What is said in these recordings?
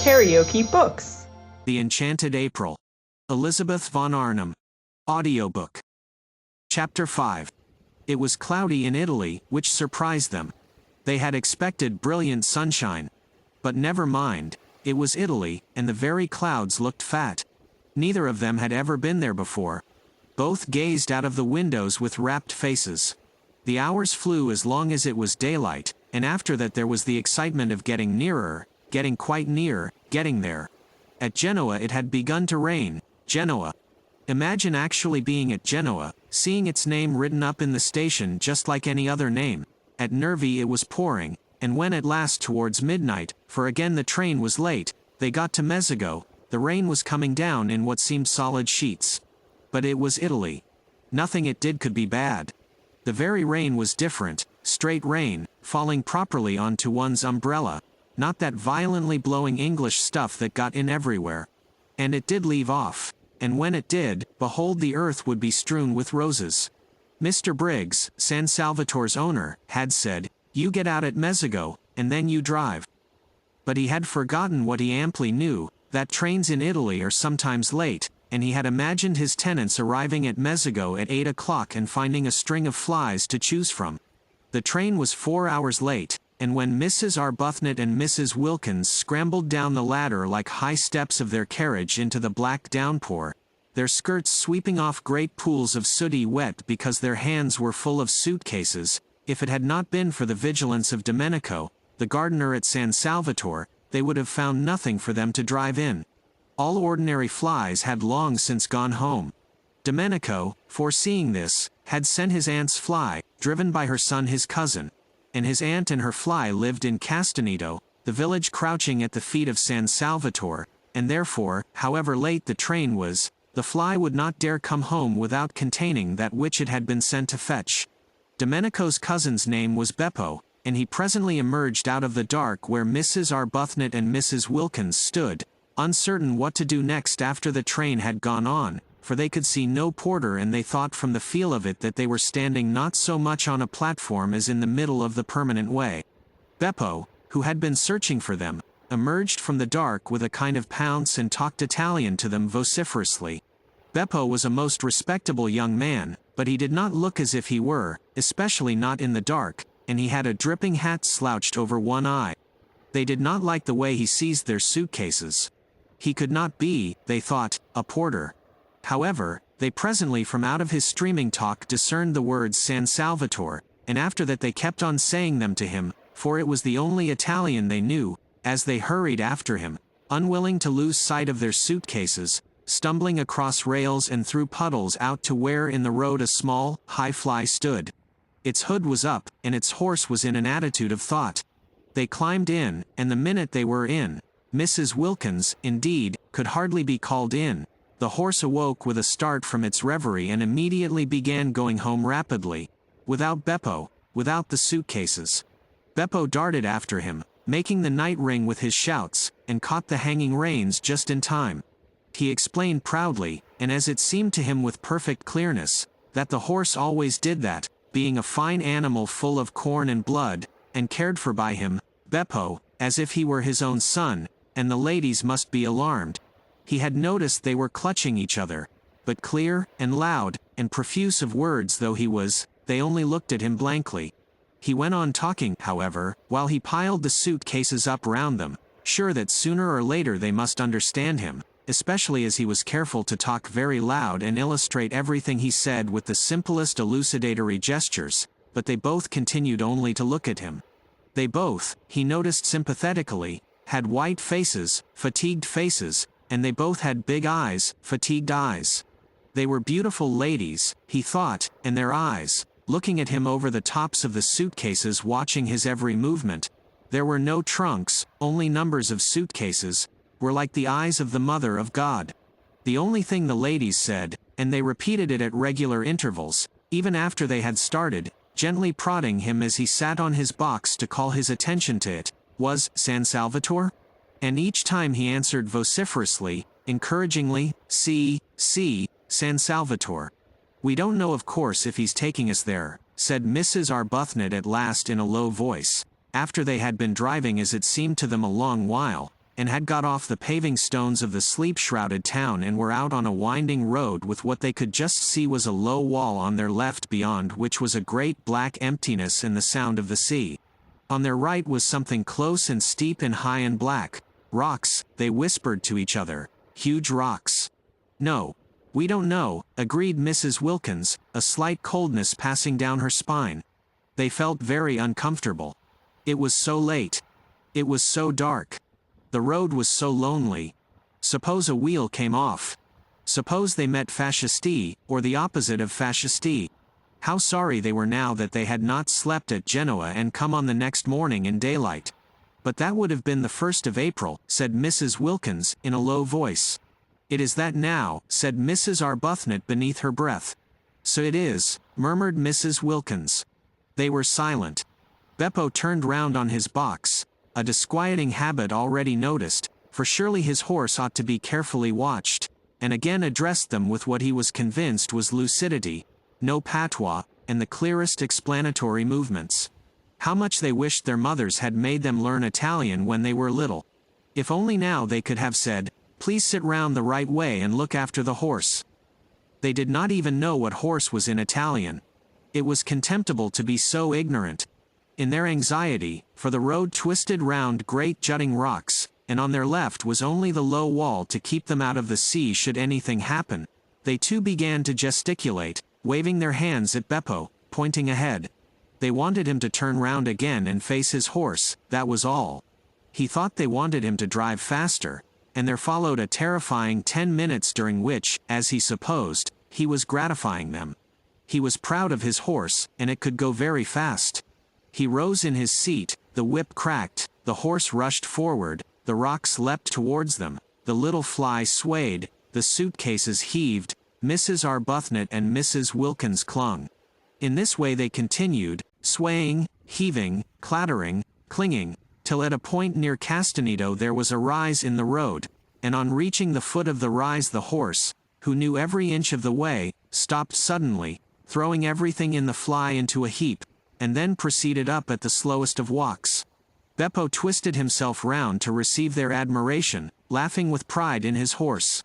KaraokeBooks. The Enchanted April. Elizabeth von Arnim. Audiobook. Chapter 5. It was cloudy in Italy, which surprised them. They had expected brilliant sunshine. But never mind, it was Italy, and the very clouds looked fat. Neither of them had ever been there before. Both gazed out of the windows with rapt faces. The hours flew as long as it was daylight, and after that there was the excitement of getting nearer, getting quite near, getting there. At Genoa it had begun to rain. Genoa. Imagine actually being at Genoa, seeing its name written up in the station just like any other name. At Nervi it was pouring, and when at last towards midnight, for again the train was late, they got to Mezzago, the rain was coming down in what seemed solid sheets. But it was Italy. Nothing it did could be bad. The very rain was different, straight rain, falling properly onto one's umbrella, not that violently blowing English stuff that got in everywhere. And it did leave off, and when it did, behold, the earth would be strewn with roses. Mr. Briggs, San Salvatore's owner, had said, "You get out at Mezzago, and then you drive." But he had forgotten what he amply knew, that trains in Italy are sometimes late, and he had imagined his tenants arriving at Mezzago at 8 o'clock and finding a string of flies to choose from. The train was 4 hours late, and when Mrs. Arbuthnot and Mrs. Wilkins scrambled down the ladder like high steps of their carriage into the black downpour, their skirts sweeping off great pools of sooty wet because their hands were full of suitcases, if it had not been for the vigilance of Domenico, the gardener at San Salvatore, they would have found nothing for them to drive in. All ordinary flies had long since gone home. Domenico, foreseeing this, had sent his aunt's fly, driven by her son his cousin, and his aunt and her fly lived in Castanito, the village crouching at the feet of San Salvatore, and therefore, however late the train was, the fly would not dare come home without containing that which it had been sent to fetch. Domenico's cousin's name was Beppo, and he presently emerged out of the dark where Mrs. Arbuthnot and Mrs. Wilkins stood, uncertain what to do next after the train had gone on, for they could see no porter and they thought from the feel of it that they were standing not so much on a platform as in the middle of the permanent way. Beppo, who had been searching for them, emerged from the dark with a kind of pounce and talked Italian to them vociferously. Beppo was a most respectable young man, but he did not look as if he were, especially not in the dark, and he had a dripping hat slouched over one eye. They did not like the way he seized their suitcases. He could not be, they thought, a porter. However, they presently from out of his streaming talk discerned the words San Salvatore, and after that they kept on saying them to him, for it was the only Italian they knew, as they hurried after him, unwilling to lose sight of their suitcases, stumbling across rails and through puddles out to where in the road a small, high fly stood. Its hood was up, and its horse was in an attitude of thought. They climbed in, and the minute they were in, Mrs. Wilkins, indeed, could hardly be called in. The horse awoke with a start from its reverie and immediately began going home rapidly, without Beppo, without the suitcases. Beppo darted after him, making the night ring with his shouts, and caught the hanging reins just in time. He explained proudly, and as it seemed to him with perfect clearness, that the horse always did that, being a fine animal full of corn and blood, and cared for by him, Beppo, as if he were his own son, and the ladies must be alarmed. He had noticed they were clutching each other, but clear, and loud, and profuse of words though he was, they only looked at him blankly. He went on talking, however, while he piled the suitcases up round them, sure that sooner or later they must understand him, especially as he was careful to talk very loud and illustrate everything he said with the simplest elucidatory gestures, but they both continued only to look at him. They both, he noticed sympathetically, had white faces, fatigued faces, and they both had big eyes, fatigued eyes. They were beautiful ladies, he thought, and their eyes, looking at him over the tops of the suitcases watching his every movement, there were no trunks, only numbers of suitcases, were like the eyes of the Mother of God. The only thing the ladies said, and they repeated it at regular intervals, even after they had started, gently prodding him as he sat on his box to call his attention to it, was San Salvatore? And each time he answered vociferously, encouragingly, see, San Salvatore. We don't know of course if he's taking us there, said Mrs. Arbuthnot at last in a low voice, after they had been driving as it seemed to them a long while, and had got off the paving stones of the sleep-shrouded town and were out on a winding road with what they could just see was a low wall on their left, beyond which was a great black emptiness and the sound of the sea. On their right was something close and steep and high and black. Rocks, they whispered to each other. Huge rocks. No. We don't know, agreed Mrs. Wilkins, a slight coldness passing down her spine. They felt very uncomfortable. It was so late. It was so dark. The road was so lonely. Suppose a wheel came off. Suppose they met fascisti, or the opposite of fascisti. How sorry they were now that they had not slept at Genoa and come on the next morning in daylight. But that would have been the 1st of April, said Mrs. Wilkins, in a low voice. It is that now, said Mrs. Arbuthnot beneath her breath. So it is, murmured Mrs. Wilkins. They were silent. Beppo turned round on his box, a disquieting habit already noticed, for surely his horse ought to be carefully watched, and again addressed them with what he was convinced was lucidity, no patois, and the clearest explanatory movements. How much they wished their mothers had made them learn Italian when they were little. If only now they could have said, "Please sit round the right way and look after the horse." They did not even know what horse was in Italian. It was contemptible to be so ignorant. In their anxiety, for the road twisted round great jutting rocks, and on their left was only the low wall to keep them out of the sea should anything happen, they too began to gesticulate, waving their hands at Beppo, pointing ahead. They wanted him to turn round again and face his horse, that was all. He thought they wanted him to drive faster, and there followed a terrifying 10 minutes during which, as he supposed, he was gratifying them. He was proud of his horse, and it could go very fast. He rose in his seat, the whip cracked, the horse rushed forward, the rocks leapt towards them, the little fly swayed, the suitcases heaved, Mrs. Arbuthnot and Mrs. Wilkins clung. In this way they continued, swaying, heaving, clattering, clinging, till at a point near Castanito there was a rise in the road, and on reaching the foot of the rise the horse, who knew every inch of the way, stopped suddenly, throwing everything in the fly into a heap, and then proceeded up at the slowest of walks. Beppo twisted himself round to receive their admiration, laughing with pride in his horse.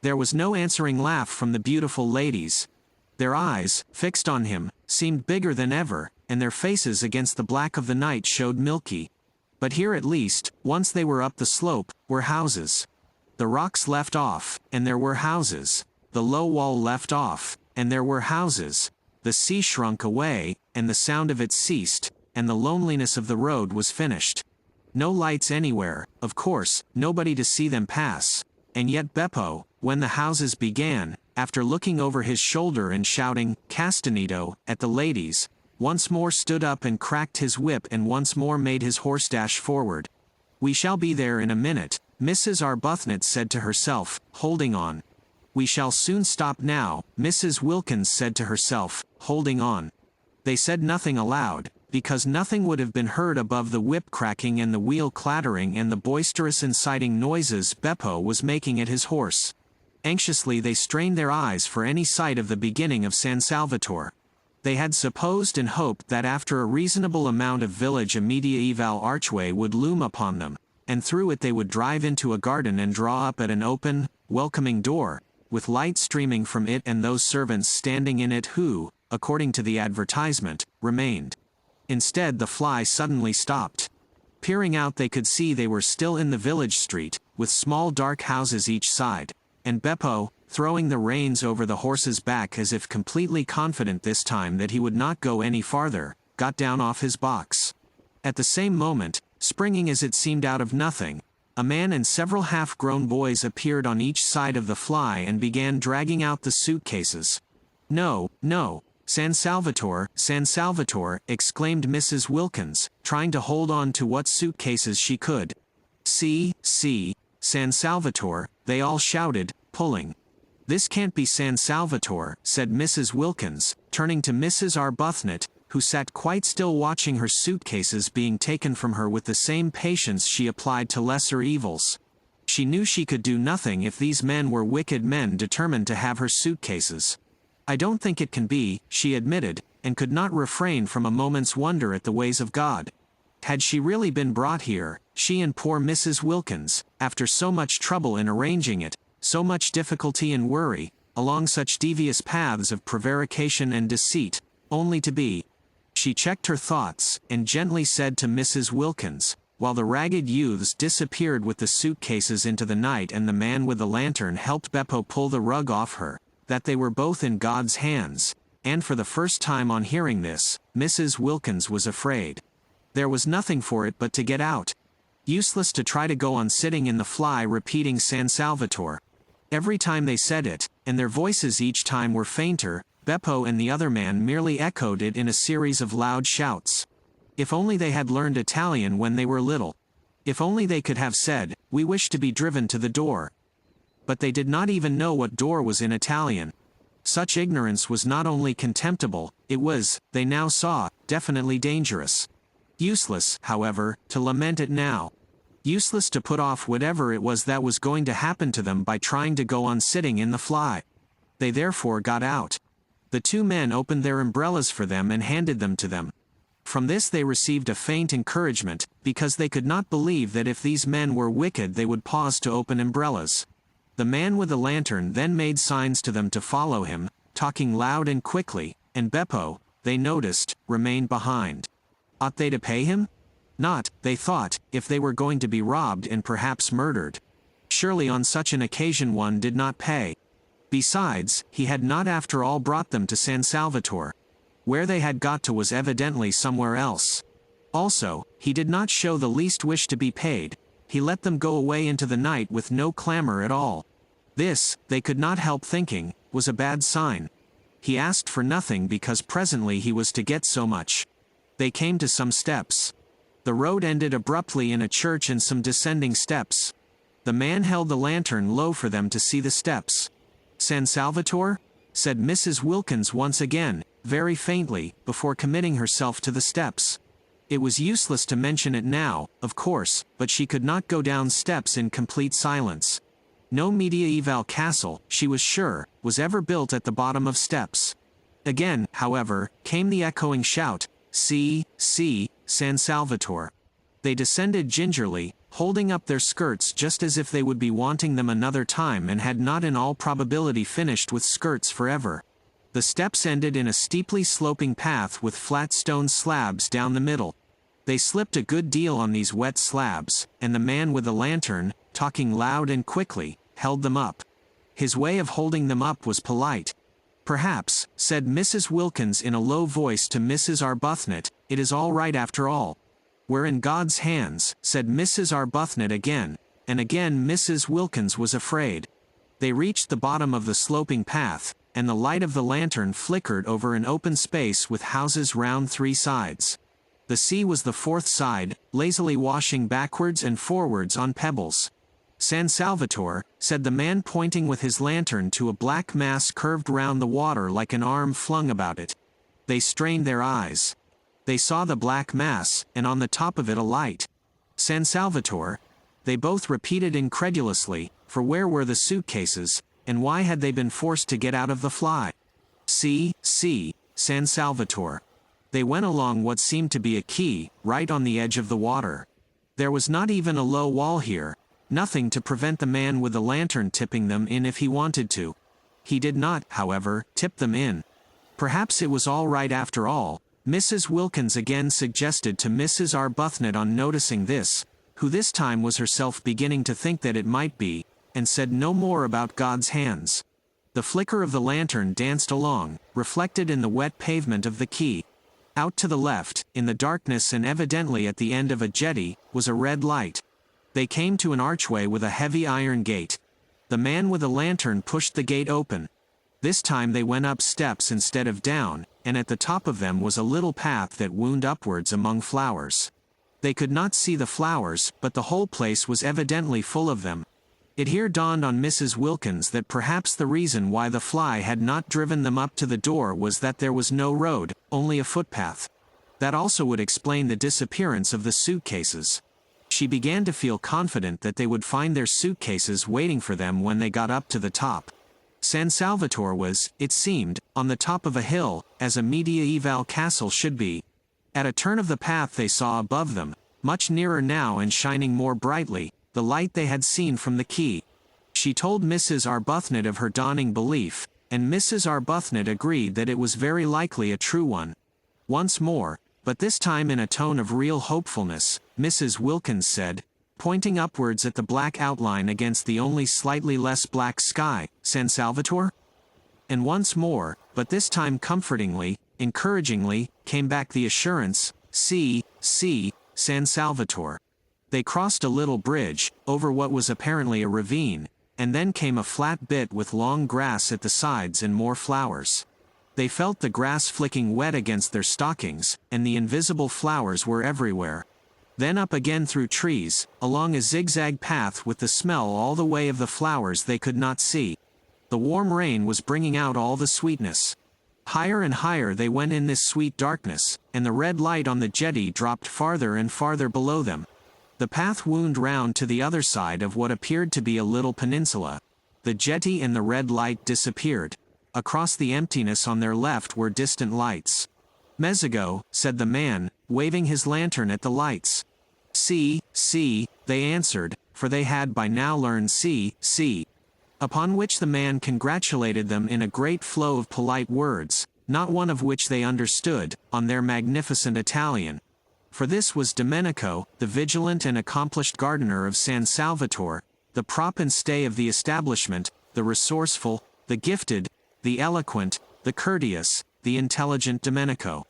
There was no answering laugh from the beautiful ladies. Their eyes, fixed on him, seemed bigger than ever, and their faces against the black of the night showed milky. But here at least, once they were up the slope, were houses. The rocks left off, and there were houses. The low wall left off, and there were houses. The sea shrunk away, and the sound of it ceased, and the loneliness of the road was finished. No lights anywhere, of course, nobody to see them pass. And yet Beppo, when the houses began, after looking over his shoulder and shouting, "Castanito," at the ladies, once more stood up and cracked his whip and once more made his horse dash forward. "We shall be there in a minute," Mrs. Arbuthnot said to herself, holding on. "We shall soon stop now," Mrs. Wilkins said to herself, holding on. They said nothing aloud, because nothing would have been heard above the whip cracking and the wheel clattering and the boisterous inciting noises Beppo was making at his horse. Anxiously they strained their eyes for any sight of the beginning of San Salvatore. They had supposed and hoped that after a reasonable amount of village a mediaeval archway would loom upon them, and through it they would drive into a garden and draw up at an open, welcoming door, with light streaming from it and those servants standing in it who, according to the advertisement, remained. Instead the fly suddenly stopped. Peering out they could see they were still in the village street, with small dark houses each side, and Beppo, throwing the reins over the horse's back as if completely confident this time that he would not go any farther, got down off his box. At the same moment, springing as it seemed out of nothing, a man and several half-grown boys appeared on each side of the fly and began dragging out the suitcases. "No, no, San Salvatore," exclaimed Mrs. Wilkins, trying to hold on to what suitcases she could. See, San Salvatore," they all shouted, pulling. "This can't be San Salvatore," said Mrs. Wilkins, turning to Mrs. Arbuthnot, who sat quite still watching her suitcases being taken from her with the same patience she applied to lesser evils. She knew she could do nothing if these men were wicked men determined to have her suitcases. "I don't think it can be," she admitted, and could not refrain from a moment's wonder at the ways of God. Had she really been brought here, she and poor Mrs. Wilkins, after so much trouble in arranging it, so much difficulty and worry, along such devious paths of prevarication and deceit, only to be. She checked her thoughts, and gently said to Mrs. Wilkins, while the ragged youths disappeared with the suitcases into the night and the man with the lantern helped Beppo pull the rug off her, that they were both in God's hands, and for the first time on hearing this, Mrs. Wilkins was afraid. There was nothing for it but to get out. Useless to try to go on sitting in the fly repeating San Salvatore. Every time they said it, and their voices each time were fainter, Beppo and the other man merely echoed it in a series of loud shouts. If only they had learned Italian when they were little. If only they could have said, "We wish to be driven to the door." But they did not even know what door was in Italian. Such ignorance was not only contemptible, it was, they now saw, definitely dangerous. Useless, however, to lament it now. Useless to put off whatever it was that was going to happen to them by trying to go on sitting in the fly. They therefore got out. The two men opened their umbrellas for them and handed them to them. From this they received a faint encouragement, because they could not believe that if these men were wicked they would pause to open umbrellas. The man with the lantern then made signs to them to follow him, talking loud and quickly, and Beppo, they noticed, remained behind. Ought they to pay him? Not, they thought, if they were going to be robbed and perhaps murdered. Surely on such an occasion one did not pay. Besides, he had not after all brought them to San Salvatore. Where they had got to was evidently somewhere else. Also, he did not show the least wish to be paid. He let them go away into the night with no clamor at all. This, they could not help thinking, was a bad sign. He asked for nothing because presently he was to get so much. They came to some steps. The road ended abruptly in a church and some descending steps. The man held the lantern low for them to see the steps. "San Salvatore?" said Mrs. Wilkins once again, very faintly, before committing herself to the steps. It was useless to mention it now, of course, but she could not go down steps in complete silence. No mediaeval castle, she was sure, was ever built at the bottom of steps. Again, however, came the echoing shout, "See, see, San Salvatore." They descended gingerly, holding up their skirts just as if they would be wanting them another time and had not in all probability finished with skirts forever. The steps ended in a steeply sloping path with flat stone slabs down the middle. They slipped a good deal on these wet slabs, and the man with the lantern, talking loud and quickly, held them up. His way of holding them up was polite. "Perhaps," said Mrs. Wilkins in a low voice to Mrs. Arbuthnot, "it is all right after all." "We're in God's hands," said Mrs. Arbuthnot again, and again Mrs. Wilkins was afraid. They reached the bottom of the sloping path, and the light of the lantern flickered over an open space with houses round three sides. The sea was the fourth side, lazily washing backwards and forwards on pebbles. "San Salvatore," said the man pointing with his lantern to a black mass curved round the water like an arm flung about it. They strained their eyes. They saw the black mass, and on the top of it a light. "San Salvatore?" They both repeated incredulously, for where were the suitcases, and why had they been forced to get out of the fly? "See, see, San Salvatore." They went along what seemed to be a quay, right on the edge of the water. There was not even a low wall here, nothing to prevent the man with the lantern tipping them in if he wanted to. He did not, however, tip them in. Perhaps it was all right after all, Mrs. Wilkins again suggested to Mrs. Arbuthnot on noticing this, who this time was herself beginning to think that it might be, and said no more about God's hands. The flicker of the lantern danced along, reflected in the wet pavement of the quay. Out to the left, in the darkness and evidently at the end of a jetty, was a red light. They came to an archway with a heavy iron gate. The man with the lantern pushed the gate open. This time they went up steps instead of down, and at the top of them was a little path that wound upwards among flowers. They could not see the flowers, but the whole place was evidently full of them. It here dawned on Mrs. Wilkins that perhaps the reason why the fly had not driven them up to the door was that there was no road, only a footpath. That also would explain the disappearance of the suitcases. She began to feel confident that they would find their suitcases waiting for them when they got up to the top. San Salvatore was, it seemed, on the top of a hill, as a mediaeval castle should be. At a turn of the path they saw above them, much nearer now and shining more brightly, the light they had seen from the quay. She told Mrs. Arbuthnot of her dawning belief, and Mrs. Arbuthnot agreed that it was very likely a true one. Once more, but this time in a tone of real hopefulness, Mrs. Wilkins said, pointing upwards at the black outline against the only slightly less black sky, "San Salvatore?" And once more, but this time comfortingly, encouragingly, came back the assurance, "See, San Salvatore." They crossed a little bridge, over what was apparently a ravine, and then came a flat bit with long grass at the sides and more flowers. They felt the grass flicking wet against their stockings, and the invisible flowers were everywhere. Then up again through trees, along a zigzag path with the smell all the way of the flowers they could not see. The warm rain was bringing out all the sweetness. Higher and higher they went in this sweet darkness, and the red light on the jetty dropped farther and farther below them. The path wound round to the other side of what appeared to be a little peninsula. The jetty and the red light disappeared. Across the emptiness on their left were distant lights. "Mexico," said the man, waving his lantern at the lights. "See, they answered, for they had by now learned see. Upon which the man congratulated them in a great flow of polite words, not one of which they understood, on their magnificent Italian. For this was Domenico, the vigilant and accomplished gardener of San Salvatore, the prop and stay of the establishment, the resourceful, the gifted, the eloquent, the courteous, the intelligent Domenico.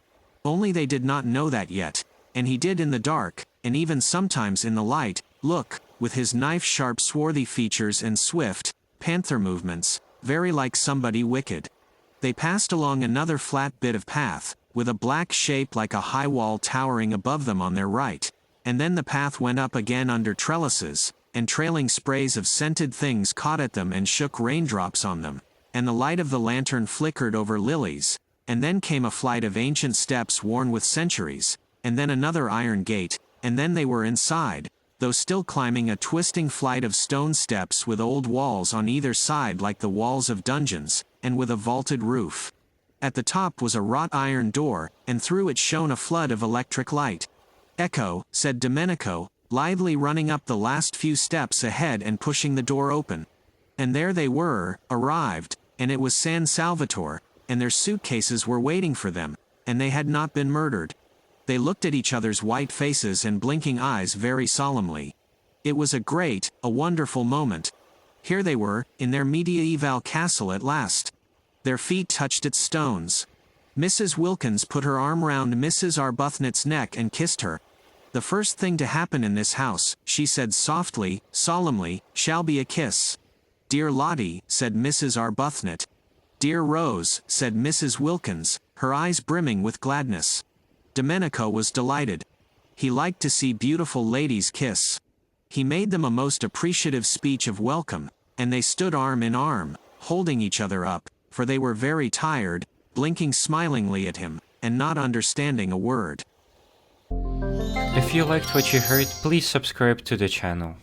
Only they did not know that yet, and he did in the dark, and even sometimes in the light, look, with his knife-sharp swarthy features and swift, panther movements, very like somebody wicked. They passed along another flat bit of path, with a black shape like a high wall towering above them on their right, and then the path went up again under trellises, and trailing sprays of scented things caught at them and shook raindrops on them, and the light of the lantern flickered over lilies, and then came a flight of ancient steps worn with centuries, and then another iron gate, and then they were inside, though still climbing a twisting flight of stone steps with old walls on either side like the walls of dungeons, and with a vaulted roof. At the top was a wrought iron door, and through it shone a flood of electric light. "Ecco," said Domenico, lithely running up the last few steps ahead and pushing the door open. And there they were, arrived, and it was San Salvatore, and their suitcases were waiting for them, and they had not been murdered. They looked at each other's white faces and blinking eyes very solemnly. It was a great, a wonderful moment. Here they were, in their mediaeval castle at last. Their feet touched its stones. Mrs. Wilkins put her arm round Mrs. Arbuthnot's neck and kissed her. "The first thing to happen in this house," she said softly, solemnly, "shall be a kiss." "Dear Lottie," said Mrs. Arbuthnot. "Dear Rose," said Mrs. Wilkins, her eyes brimming with gladness. Domenico was delighted. He liked to see beautiful ladies kiss. He made them a most appreciative speech of welcome, and they stood arm in arm, holding each other up, for they were very tired, blinking smilingly at him, and not understanding a word. If you liked what you heard, please subscribe to the channel.